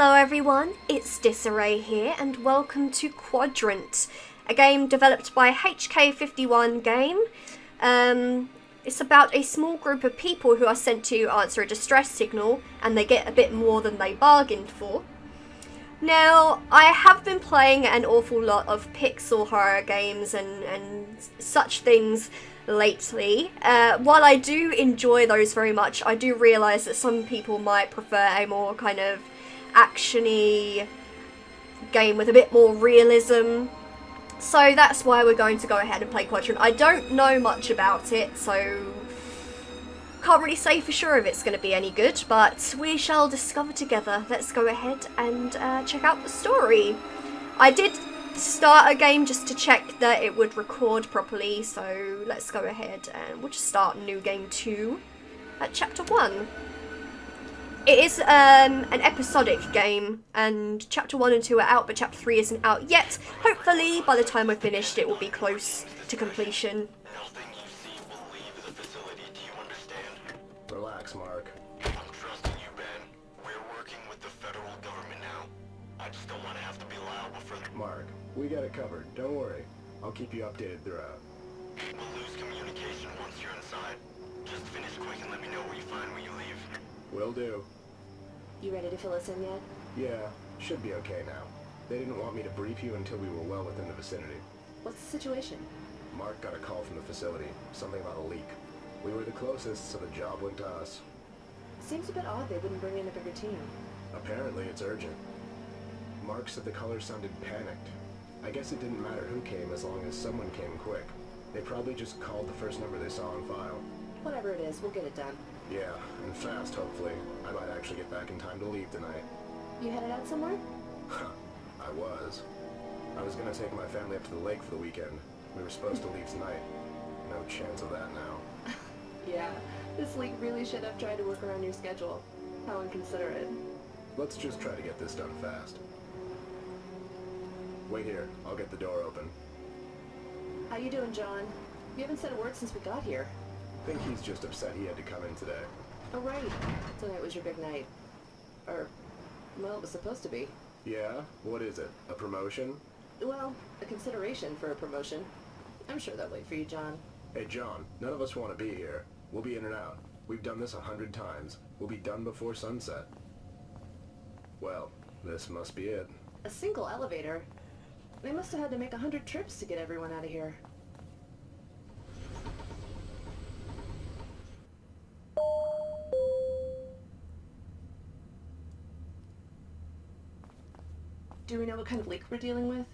Hello everyone, it's Disarray here and welcome to Quadrant, a game developed by HK51 Game. It's about a small group of people who are sent to answer a distress signal and they get a bit more than they bargained for. Now, I have been playing an awful lot of pixel horror games and such things lately. While I do enjoy those very much, I do realise that some people might prefer a more kind of action-y game with a bit more realism. So that's why we're going to go ahead and play Quadrant. I don't know much about it, so can't really say for sure if it's going to be any good, but we shall discover together. Let's go ahead and check out the story. I did start a game just to check that it would record properly, so let's go ahead and we'll just start new game 2 at chapter 1. It is an episodic game, and chapter 1 and 2 are out, but chapter 3 isn't out yet. Hopefully, by the time we're finished, it will be close to completion. Relax, Mark. I'm trusting you, Ben. We're working with the federal government now. I just don't want to have to be liable for the... Mark, we got it covered. Don't worry. I'll keep you updated throughout. We'll lose communication once you're inside. Just finish quick and let me know what you find when you leave. Will do. You ready to fill us in yet? Yeah, should be okay now. They didn't want me to brief you until we were well within the vicinity. What's the situation? Mark got a call from the facility. Something about a leak. We were the closest, so the job went to us. Seems a bit odd they wouldn't bring in a bigger team. Apparently, it's urgent. Mark said the colors sounded panicked. I guess it didn't matter who came as long as someone came quick. They probably just called the first number they saw on file. Whatever it is, we'll get it done. Yeah, and fast, hopefully. I might actually get back in time to leave tonight. You headed out somewhere? I was. I was gonna take my family up to the lake for the weekend. We were supposed to leave tonight. No chance of that now. Yeah, this league really should have tried to work around your schedule. How inconsiderate. Let's just try to get this done fast. Wait here. I'll get the door open. How you doing, John? You haven't said a word since we got here. I think he's just upset he had to come in today. Oh, right. Tonight was your big night. Or, well, it was supposed to be. Yeah? What is it? A promotion? Well, a consideration for a promotion. I'm sure they'll wait for you, John. Hey, John, none of us want to be here. We'll be in and out. We've done this 100 times. We'll be done before sunset. Well, this must be it. A single elevator? They must have had to make 100 trips to get everyone out of here. Do we know what kind of leak we're dealing with?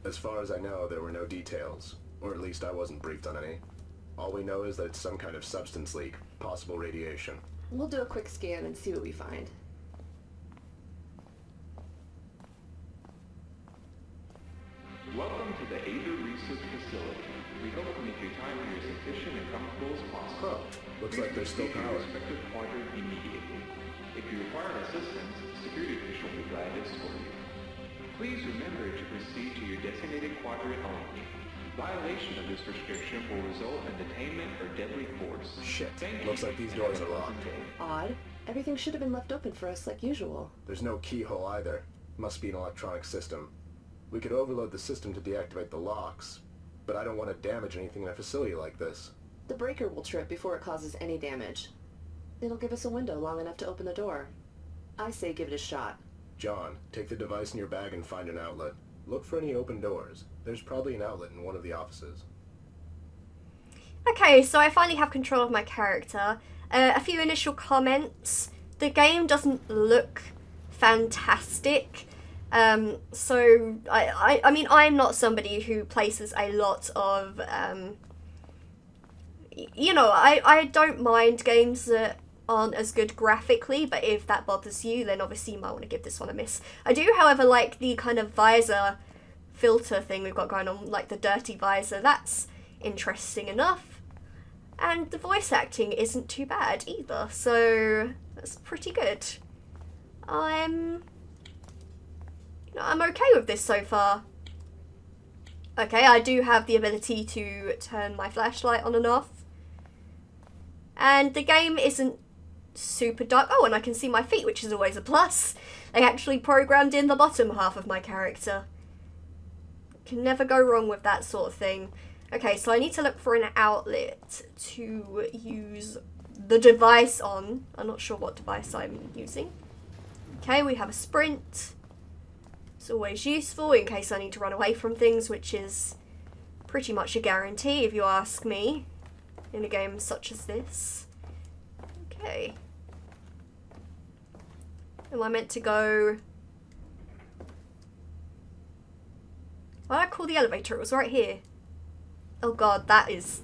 As far as I know, there were no details. Or at least I wasn't briefed on any. All we know is that it's some kind of substance leak, possible radiation. We'll do a quick scan and see what we find. Welcome to the Ada Research Facility. We hope to make your time here as efficient and comfortable as possible. Huh. Looks like there's still Please proceed to power. your respective quadrant immediately. If you require assistance, a security official will be glad to escort you. Please remember to proceed to your designated quadrant only. Violation of this restriction will result in detainment or deadly force. Shit. Thank Looks you, like these and doors have are a locked. pleasant day. Odd. Everything should have been left open for us like usual. There's no keyhole either. Must be an electronic system. We could overload the system to deactivate the locks, but I don't want to damage anything in a facility like this. The breaker will trip before it causes any damage. It'll give us a window long enough to open the door. I say give it a shot. John, take the device in your bag and find an outlet. Look for any open doors. There's probably an outlet in one of the offices. Okay, so I finally have control of my character. A few initial comments. The game doesn't look fantastic. So I mean, I'm not somebody who places a lot of, you know, I don't mind games that aren't as good graphically, but if that bothers you, then obviously you might want to give this one a miss. I do, however, like the kind of visor filter thing we've got going on, like the dirty visor. That's interesting enough. And the voice acting isn't too bad either, so that's pretty good. I'm okay with this so far. Okay, I do have the ability to turn my flashlight on and off. And the game isn't super dark. Oh, and I can see my feet, which is always a plus. They actually programmed in the bottom half of my character. Can never go wrong with that sort of thing. Okay, so I need to look for an outlet to use the device on. I'm not sure what device I'm using. Okay, we have a sprint. It's always useful in case I need to run away from things, which is pretty much a guarantee if you ask me in a game such as this. Okay. Am I meant to go... Why did I call the elevator? It was right here. Oh god, that is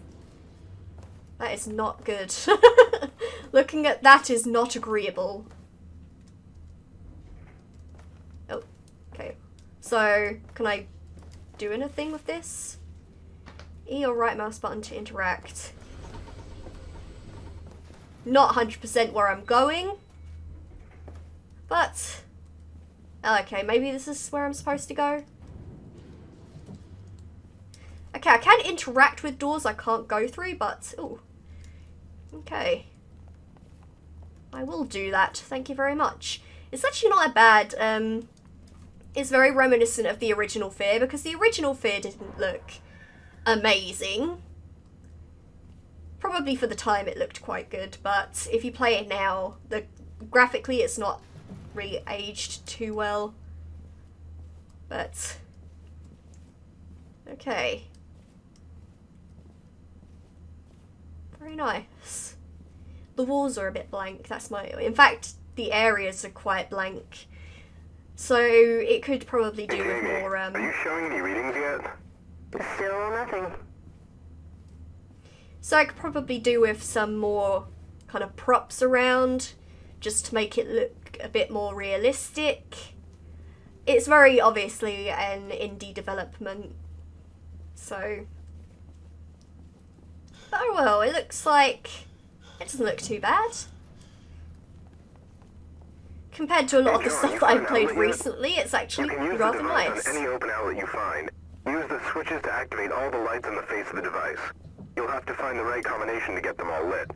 not good. Looking at that is not agreeable. Oh, okay. So, can I do anything with this? E or right mouse button to interact. Not 100% where I'm going. But, okay, maybe this is where I'm supposed to go. Okay, I can interact with doors I can't go through, but, ooh. Okay. I will do that, thank you very much. It's actually not that bad. It's very reminiscent of the original Fear, because the original Fear didn't look amazing. Probably for the time it looked quite good, but if you play it now, graphically it's not really aged too well. But, okay. Very nice. The walls are a bit blank, in fact, the areas are quite blank. So, it could probably do with more, Are you showing any readings yet? Still nothing. So I could probably do with some more kind of props around, just to make it look a bit more realistic. It's very obviously an indie development, so... Oh well, it looks like... It doesn't look too bad. Compared to a lot of the stuff that I've played recently, it's actually rather nice. On any open outlet you find. Use the switches to activate all the lights on the face of the device. You'll have to find the right combination to get them all lit.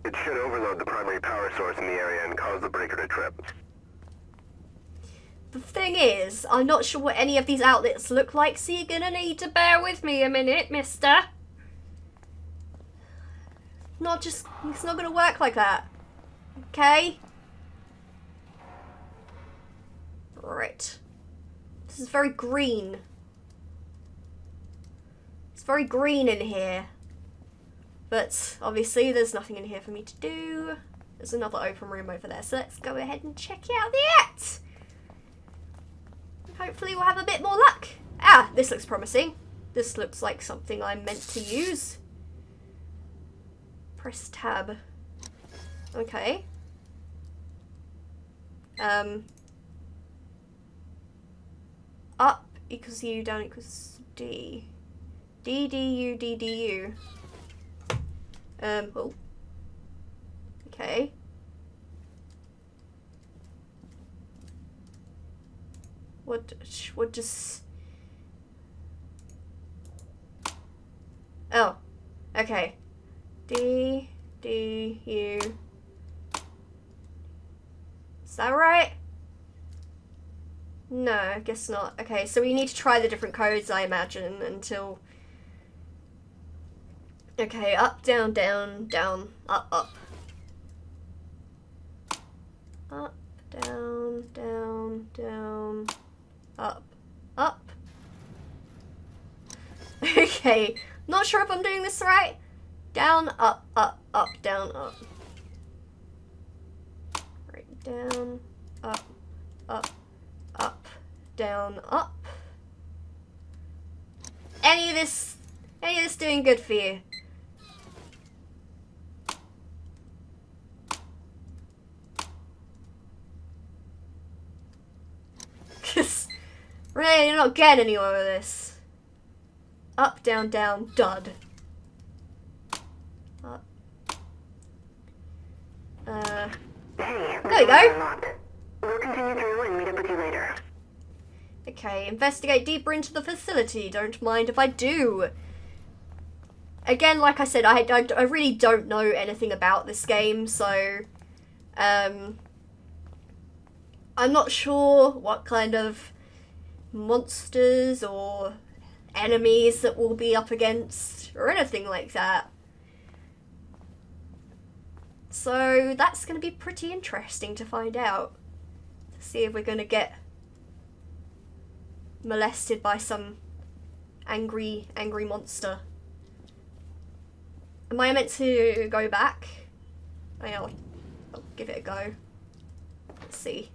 It should overload the primary power source in the area and cause the breaker to trip. The thing is, I'm not sure what any of these outlets look like, so you're gonna need to bear with me a minute, mister. It's not gonna work like that. Okay? Right. This is very green. It's very green in here. But obviously there's nothing in here for me to do. There's another open room over there, so let's go ahead and check out that. Hopefully we'll have a bit more luck. Ah, this looks promising. This looks like something I'm meant to use. Press tab. Okay. Up equals U, down equals D. D, D, U, D, D, U. Oh. Okay. What just... Oh. Okay. D, D, U. Is that right? No, I guess not. Okay, so we need to try the different codes, I imagine, until... Okay, up, down, down, down, up, up. Up, down, down, down, up, up. Okay, not sure if I'm doing this right. Down, up, up, up, down, up. Right, down, up, up, up, down, up. Any of this doing good for you? Because really, you're not getting anywhere with this. Up, down, down, dud. Up. Hey, there you go. We'll continue through and meet up with you later. Okay, investigate deeper into the facility. Don't mind if I do. Again, like I said, I really don't know anything about this game, so I'm not sure what kind of monsters or enemies that we'll be up against or anything like that. So that's going to be pretty interesting to find out. To see if we're going to get molested by some angry monster. Am I meant to go back? I'll give it a go. Let's see.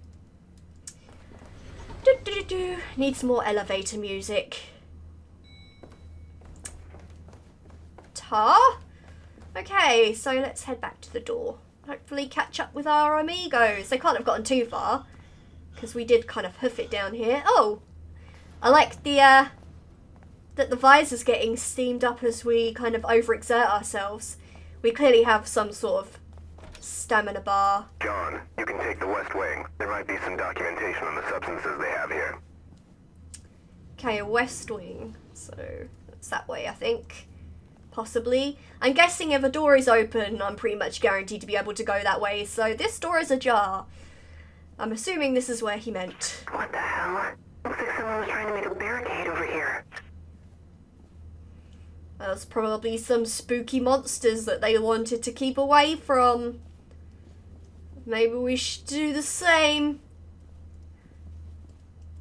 Need some more elevator music. Okay, so let's head back to the door. Hopefully catch up with our amigos. They can't have gotten too far, because we did kind of hoof it down here. Oh! I like the, that the visor's getting steamed up as we kind of overexert ourselves. We clearly have some sort of stamina bar. John, you can take the west wing. There might be some documentation on the substances they have here. Okay, a west wing. So, that's that way, I think. Possibly. I'm guessing if a door is open, I'm pretty much guaranteed to be able to go that way, so this door is ajar. I'm assuming this is where he meant. What the hell? Looks like someone was trying to make a barricade over here. There's probably some spooky monsters that they wanted to keep away from. Maybe we should do the same.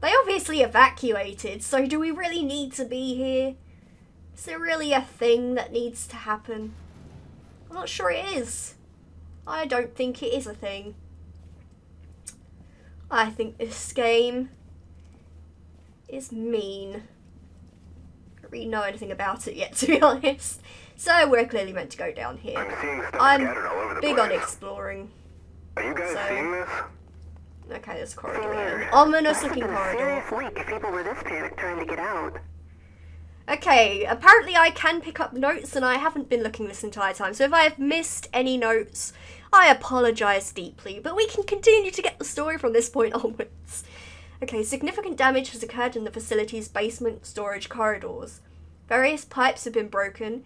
They obviously evacuated, so do we really need to be here? Is there really a thing that needs to happen? I'm not sure it is. I don't think it is a thing. I think this game is mean. I don't really know anything about it yet, to be honest. So we're clearly meant to go down here. I'm seeing stuff scattered all over the big place. on exploring. Are you guys seeing this? Okay, there's a corridor here. An ominous looking Must have been a corridor. serious leak if people were this panicked trying to get out. Okay, apparently I can pick up notes and I haven't been looking this entire time. So if I have missed any notes, I apologise deeply. But we can continue to get the story from this point onwards. Okay, significant damage has occurred in the facility's basement storage corridors. Various pipes have been broken,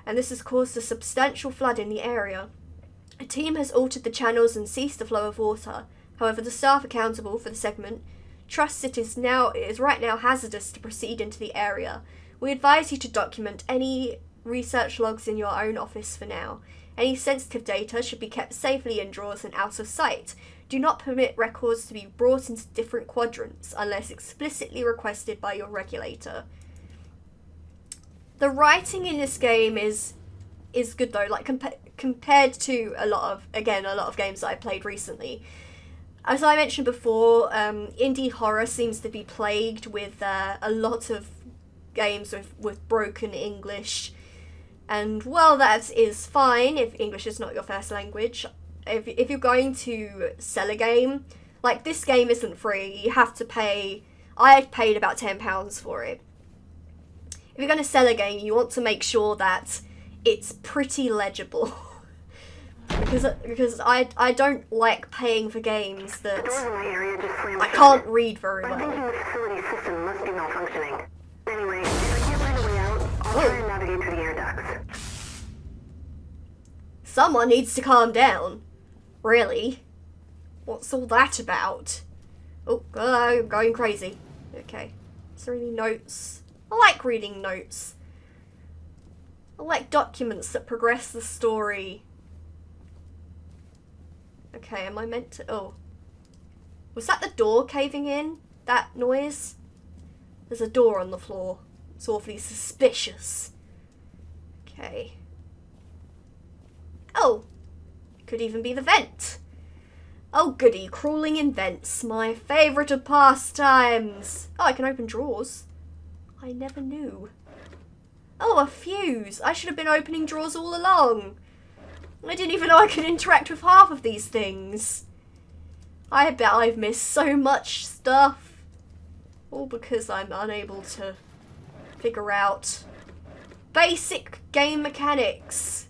and this has caused a substantial flood in the area. A team has altered the channels and ceased the flow of water. However, the staff accountable for the segment trusts it is right now hazardous to proceed into the area. We advise you to document any research logs in your own office for now. Any sensitive data should be kept safely in drawers and out of sight. Do not permit records to be brought into different quadrants unless explicitly requested by your regulator. The writing in this game is good though, like compared to a lot of games that I played recently. As I mentioned before, indie horror seems to be plagued with a lot of games with broken English, and while that is fine if English is not your first language, if you're going to sell a game, like this game isn't free, you have to pay. I paid about £10 for it. If you're going to sell a game, you want to make sure that it's pretty legible. because I don't like paying for games that The doors in my area just slammed I shut. can't read very I'm thinking well. the facility system must be malfunctioning. Anyway, if I can't find a way out, I'll try and navigate through the air ducts. Someone needs to calm down. Really? What's all that about? Oh, I'm going crazy. Okay. Is there any notes? I like reading notes. I like documents that progress the story. Okay, am I meant to... Oh. Was that the door caving in? That noise? There's a door on the floor. It's awfully suspicious. Okay. Oh! Could even be the vent. Oh goody, crawling in vents. My favourite of pastimes. Oh, I can open drawers. I never knew. Oh, a fuse. I should have been opening drawers all along. I didn't even know I could interact with half of these things. I bet I've missed so much stuff. All because I'm unable to figure out basic game mechanics.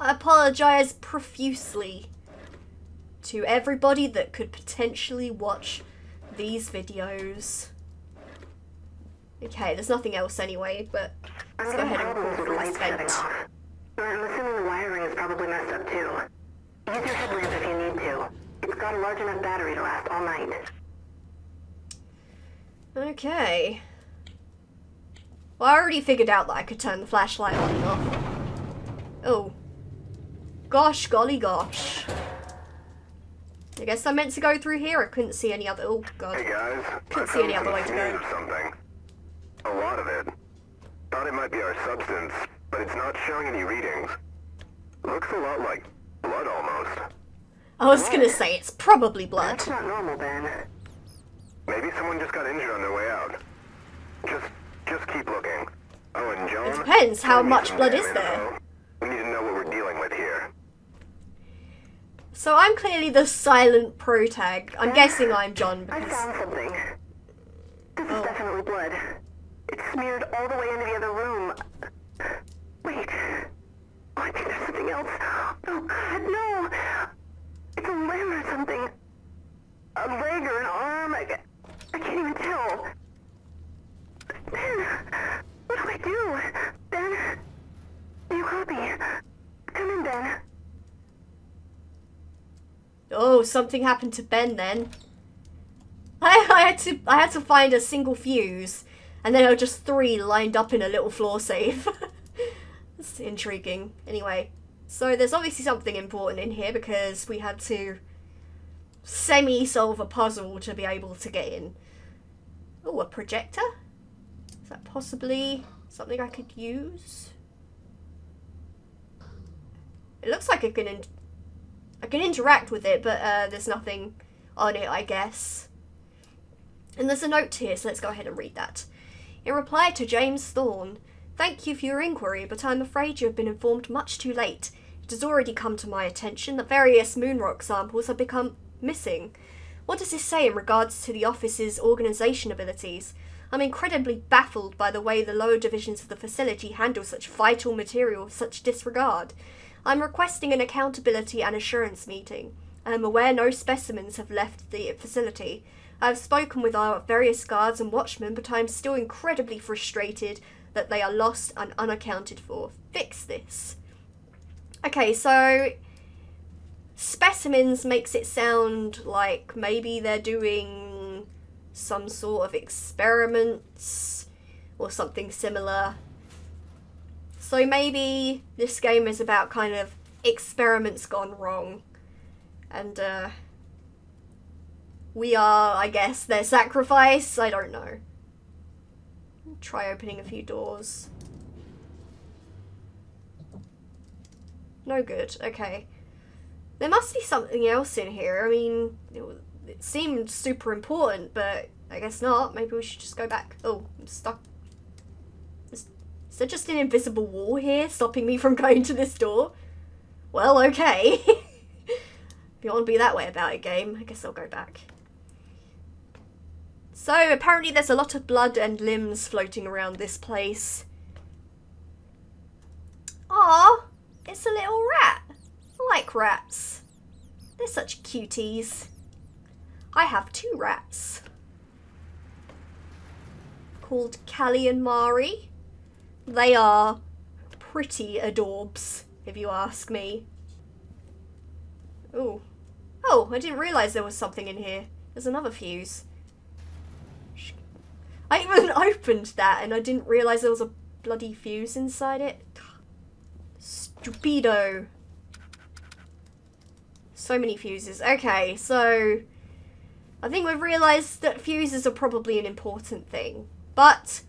I apologise profusely to everybody that could potentially watch these videos. Okay, there's nothing else anyway, but let's go ahead and crawl through this vent. I'm assuming the wiring is probably messed up too. Use your headlamp if you need to. It's got a large enough battery to last all night. Okay. Well, I already figured out that I could turn the flashlight on and off. Oh. Gosh, golly gosh. I guess I meant to go through here. I couldn't see any other... Oh, God. Hey guys, Couldn't I see any found other way some to smears go. of something. A lot of it. Thought it might be our substance, but it's not showing any readings. Looks a lot like blood almost. I was gonna say, it's probably blood. That's not normal, Ben. Maybe someone just got injured on their way out. Just keep looking. Oh, and John? It depends, how we need much some blood damn is there? info. We need to know what we're dealing with here. So I'm clearly the silent protag. I'm guessing I'm John I because... found something. This Oh. is definitely blood. It's smeared all the way into the other room. Wait. Oh, I think there's something else. Oh, God, no. It's a limb or something. A leg or an arm. I can't even tell. Ben, what do I do? Ben? You copy? Come in, Ben. Oh, something happened to Ben then. I had to find a single fuse, and then there were just 3 lined up in a little floor save. That's intriguing. Anyway, so there's obviously something important in here because we had to semi-solve a puzzle to be able to get in. Oh, a projector? Is that possibly something I could use? It looks like I can interact with it, but there's nothing on it, I guess. And there's a note here, so let's go ahead and read that. In reply to James Thorne, thank you for your inquiry, but I'm afraid you have been informed much too late. It has already come to my attention that various moonrock samples have become missing. What does this say in regards to the office's organisation abilities? I'm incredibly baffled by the way the lower divisions of the facility handle such vital material with such disregard. I'm requesting an accountability and assurance meeting. I am aware no specimens have left the facility. I have spoken with our various guards and watchmen, but I am still incredibly frustrated that they are lost and unaccounted for. Fix this. Okay, so specimens makes it sound like maybe they're doing some sort of experiments or something similar. So maybe this game is about kind of experiments gone wrong. And we are, I guess, their sacrifice? I don't know. Try opening a few doors. No good. Okay. There must be something else in here. I mean, it seemed super important, but I guess not. Maybe we should just go back. Oh, I'm stuck. Is there just an invisible wall here stopping me from going to this door? Well, okay. If you want to be that way about it, game, I guess I'll go back. So, apparently there's a lot of blood and limbs floating around this place. Aw, it's a little rat. I like rats. They're such cuties. I have 2 rats. Called Callie and Mari. They are pretty adorbs, if you ask me. Ooh. Oh, I didn't realise there was something in here. There's another fuse. I even opened that and I didn't realise there was a bloody fuse inside it. Stupido. So many fuses. Okay, so I think we've realised that fuses are probably an important thing, but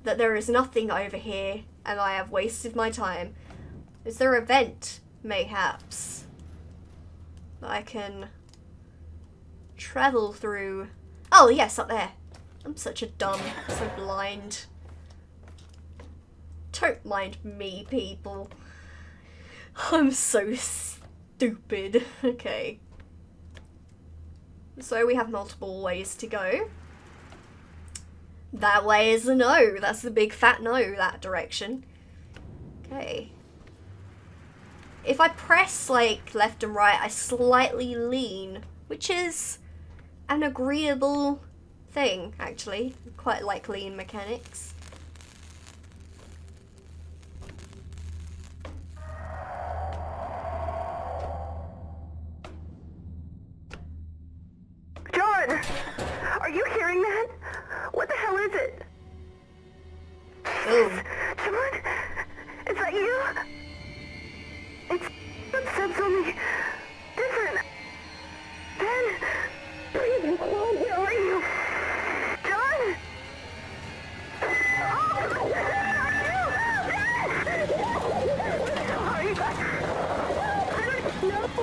that there is nothing over here and I have wasted my time. Is there a vent, mayhaps, that I can travel through? Oh yes, up there. I'm such a dumb, so blind. Don't mind me, people. I'm so stupid. Okay. So we have multiple ways to go. That way is a no. That's the big fat no, that direction. Okay. If I press, like, left and right, I slightly lean, which is an agreeable thing, actually. Quite like lean mechanics. Are you hearing that? What the hell is it? Ooh. John? Is that you? It's... It sounds only... different. Ben? Breathe, Claude, where are you? John? Oh! Sorry. I don't know.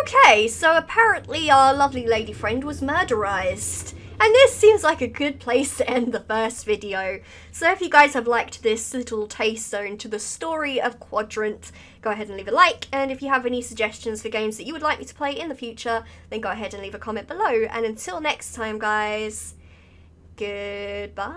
Okay, so apparently our lovely lady friend was murderized. And this seems like a good place to end the first video. So if you guys have liked this little taster into the story of Quadrant, go ahead and leave a like. And if you have any suggestions for games that you would like me to play in the future, then go ahead and leave a comment below. And until next time, guys, goodbye.